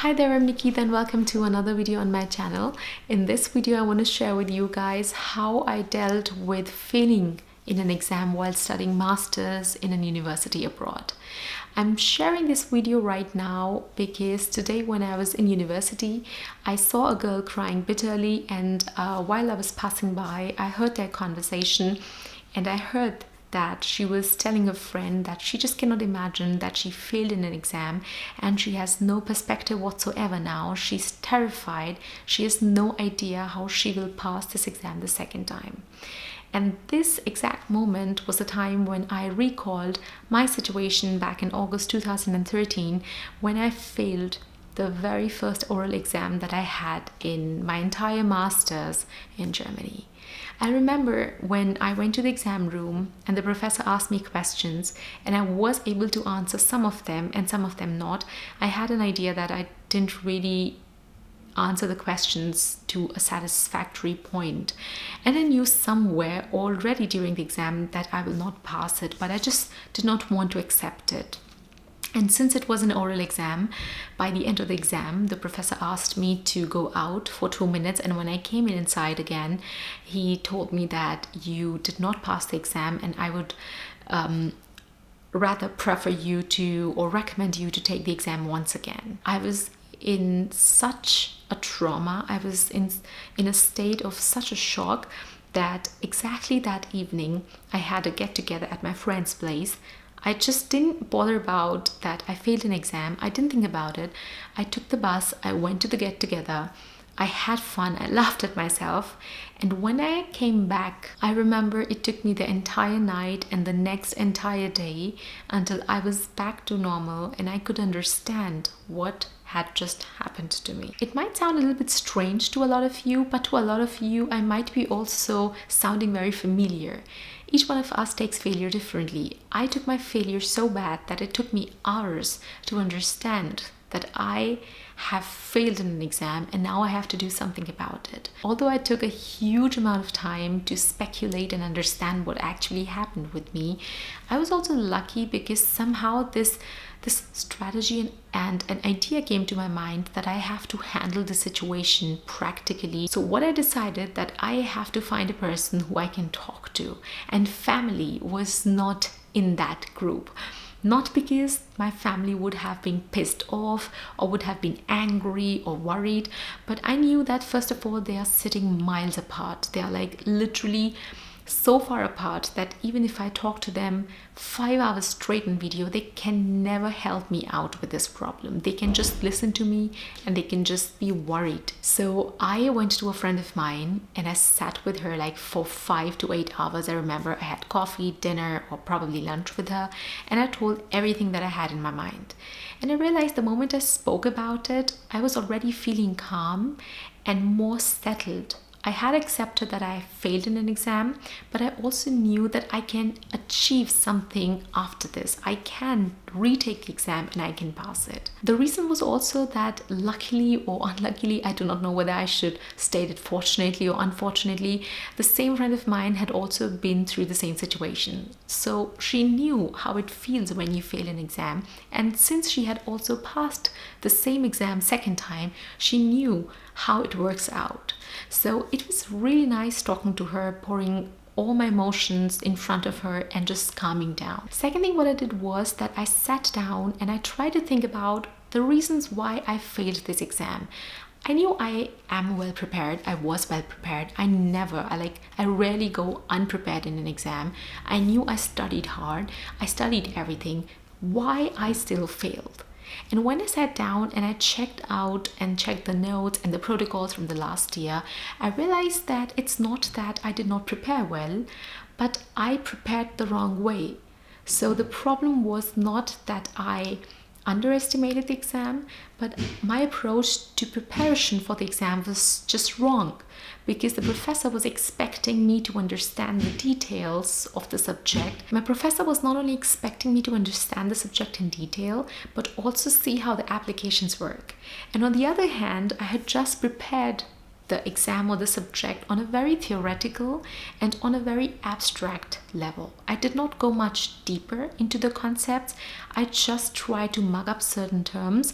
Hi there, I'm Nikki, and welcome to another video on my channel. In this video, I want to share with you guys how I dealt with failing in an exam while studying masters in a university abroad. I'm sharing this video right now because today when I was in university, I saw a girl crying bitterly, and while I was passing by, I heard their conversation and I heard that she was telling a friend that she just cannot imagine that she failed in an exam and she has no perspective whatsoever now. She's terrified. She has no idea how she will pass this exam the second time. And this exact moment was the time when I recalled my situation back in August 2013 when I failed the very first oral exam that I had in my entire master's in Germany. I remember when I went to the exam room and the professor asked me questions and I was able to answer some of them and some of them not. I had an idea that I didn't really answer the questions to a satisfactory point, and I knew somewhere already during the exam that I will not pass it, but I just did not want to accept it. And since it was an oral exam, by the end of the exam, the professor asked me to go out for 2 minutes. And when I came inside again, he told me that you did not pass the exam and I would rather prefer you to or recommend you to take the exam once again. I was in such a trauma. I was in a state of such a shock that exactly that evening I had a get together at my friend's place. I just didn't bother about that I failed an exam. I didn't think about it. I took the bus, I went to the get together. I had fun, I laughed at myself. And when I came back, I remember it took me the entire night and the next entire day until I was back to normal and I could understand what had just happened to me. It might sound a little bit strange to a lot of you, but to a lot of you, I might be also sounding very familiar. Each one of us takes failure differently. I took my failure so bad that it took me hours to understand that I have failed in an exam and now I have to do something about it. Although I took a huge amount of time to speculate and understand what actually happened with me, I was also lucky because somehow this strategy and an idea came to my mind that I have to handle the situation practically. So what I decided that I have to find a person who I can talk to, and family was not in that group. Not because my family would have been pissed off or would have been angry or worried, but I knew that first of all, they are sitting miles apart. They are like literally so far apart that even if I talk to them 5 hours straight in video, they can never help me out with this problem. They can just listen to me and they can just be worried. So I went to a friend of mine and I sat with her like for 5 to 8 hours. I remember I had coffee, dinner, or probably lunch with her, and I told everything that I had in my mind. And I realized the moment I spoke about it, I was already feeling calm and more settled. I had accepted that I failed in an exam, but I also knew that I can achieve something after this. I can retake the exam and I can pass it. The reason was also that luckily or unluckily, I do not know whether I should state it fortunately or unfortunately, the same friend of mine had also been through the same situation. So she knew how it feels when you fail an exam. And since she had also passed the same exam second time, she knew how it works out. So it was really nice talking to her, pouring all my emotions in front of her and just calming down. Second thing what I did was that I sat down and I tried to think about the reasons why I failed this exam. I knew I am well prepared. I was well prepared. I rarely go unprepared in an exam. I knew I studied hard. I studied everything. Why I still failed? And when I sat down and I checked the notes and the protocols from the last year, I realized that it's not that I did not prepare well, but I prepared the wrong way. So the problem was not that I underestimated the exam, but my approach to preparation for the exam was just wrong, because the professor was expecting me to understand the details of the subject. My professor was not only expecting me to understand the subject in detail, but also see how the applications work. And on the other hand, I had just prepared the exam or the subject on a very theoretical and on a very abstract level. I did not go much deeper into the concepts. I just tried to mug up certain terms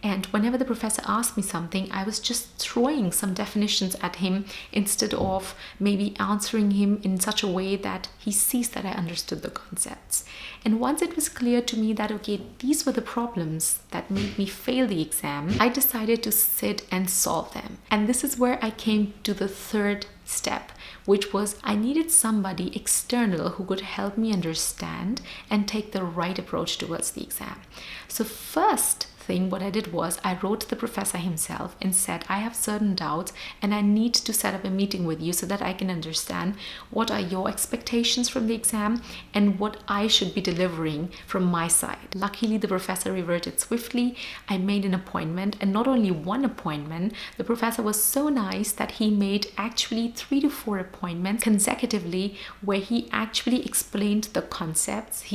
And whenever the professor asked me something, I was just throwing some definitions at him instead of maybe answering him in such a way that he sees that I understood the concepts. And once it was clear to me that, okay, these were the problems that made me fail the exam, I decided to sit and solve them. And this is where I came to the third step, which was I needed somebody external who could help me understand and take the right approach towards the exam. So first thing, what I did was I wrote to the professor himself and said, I have certain doubts and I need to set up a meeting with you so that I can understand what are your expectations from the exam and what I should be delivering from my side. Luckily, the professor reverted swiftly. I made an appointment, and not only one appointment, the professor was so nice that he made actually 3 to 4 appointments consecutively where he actually explained the concepts.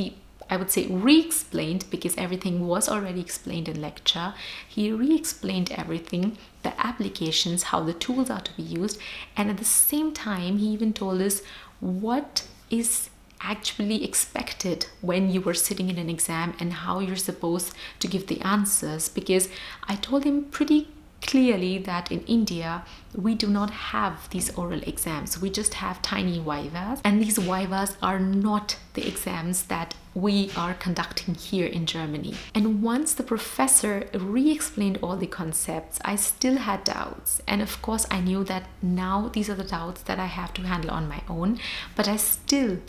I would say re-explained, because everything was already explained in lecture. He re-explained everything, the applications, how the tools are to be used, and at the same time he even told us what is actually expected when you were sitting in an exam and how you're supposed to give the answers, because I told him pretty clearly that in India we do not have these oral exams. We just have tiny vivas, and these vivas are not the exams that we are conducting here in Germany. And once the professor re-explained all the concepts, I still had doubts, and of course I knew that now these are the doubts that I have to handle on my own. But I still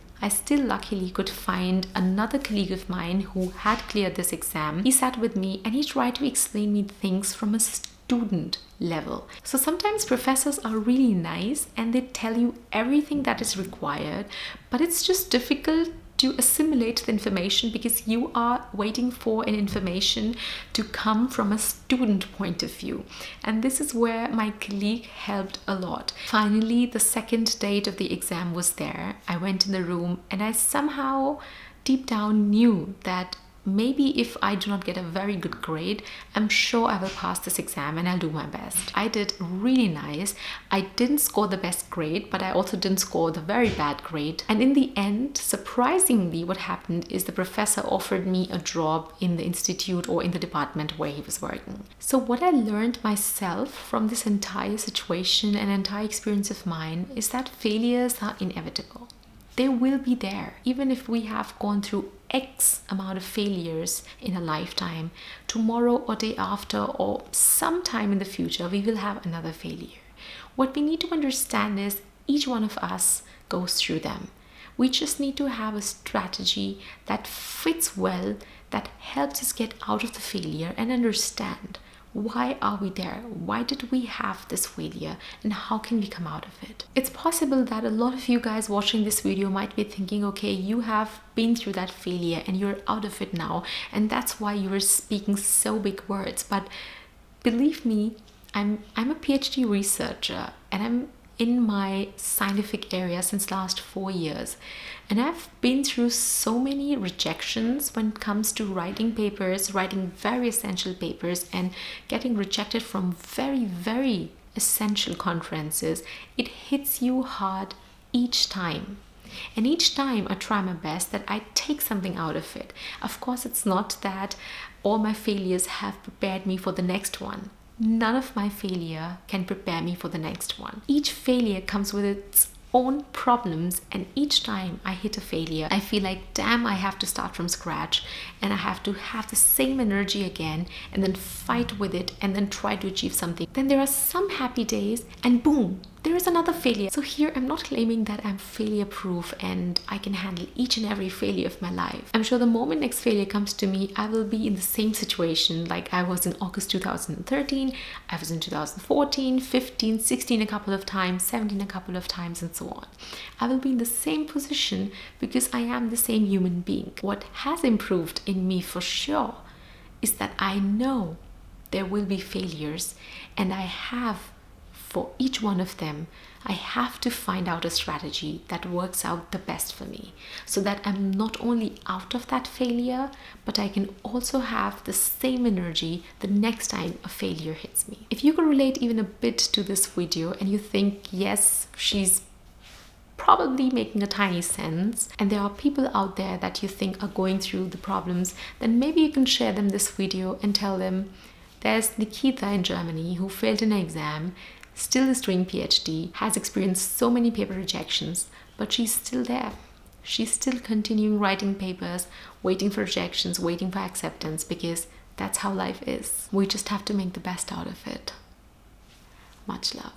luckily could find another colleague of mine who had cleared this exam. He sat with me and he tried to explain me things from a student level. So sometimes professors are really nice and they tell you everything that is required, but it's just difficult to assimilate the information because you are waiting for an information to come from a student point of view. And this is where my colleague helped a lot. Finally, the second date of the exam was there. I went in the room and I somehow deep down knew that maybe if I do not get a very good grade, I'm sure I will pass this exam and I'll do my best. I did really nice. I didn't score the best grade, but I also didn't score the very bad grade. And in the end, surprisingly, what happened is the professor offered me a job in the institute or in the department where he was working. So what I learned myself from this entire situation and entire experience of mine is that failures are inevitable. They will be there. Even if we have gone through X amount of failures in a lifetime, tomorrow or day after or sometime in the future, we will have another failure. What we need to understand is each one of us goes through them. We just need to have a strategy that fits well, that helps us get out of the failure and understand why are we there? Why did we have this failure? And how can we come out of it? It's possible that a lot of you guys watching this video might be thinking, okay, you have been through that failure and you're out of it now, and that's why you are speaking so big words. But believe me, I'm a PhD researcher and I'm in my scientific area since last 4 years, and I've been through so many rejections when it comes to writing papers, writing very essential papers, and getting rejected from very, very essential conferences. It hits you hard each time. And each time I try my best that I take something out of it. Of course, it's not that all my failures have prepared me for the next one. None of my failure can prepare me for the next one. Each failure comes with its own problems, and each time I hit a failure, I feel like, damn, I have to start from scratch and I have to have the same energy again and then fight with it and then try to achieve something. Then there are some happy days and boom, there is another failure. So here I'm not claiming that I'm failure proof and I can handle each and every failure of my life. I'm sure the moment next failure comes to me, I will be in the same situation like I was in August 2013, I was in 2014, 15, 16 a couple of times, 17 a couple of times, and so on. I will be in the same position because I am the same human being. What has improved in me for sure is that I know there will be failures, and I have, for each one of them, I have to find out a strategy that works out the best for me, so that I'm not only out of that failure, but I can also have the same energy the next time a failure hits me. If you can relate even a bit to this video and you think, yes, she's probably making a tiny sense, and there are people out there that you think are going through the problems, then maybe you can share them this video and tell them, There's Nikita in Germany who failed an exam, still is doing PhD, has experienced so many paper rejections, but she's still there. She's still continuing writing papers, waiting for rejections, waiting for acceptance, because that's how life is. We just have to make the best out of it. Much love.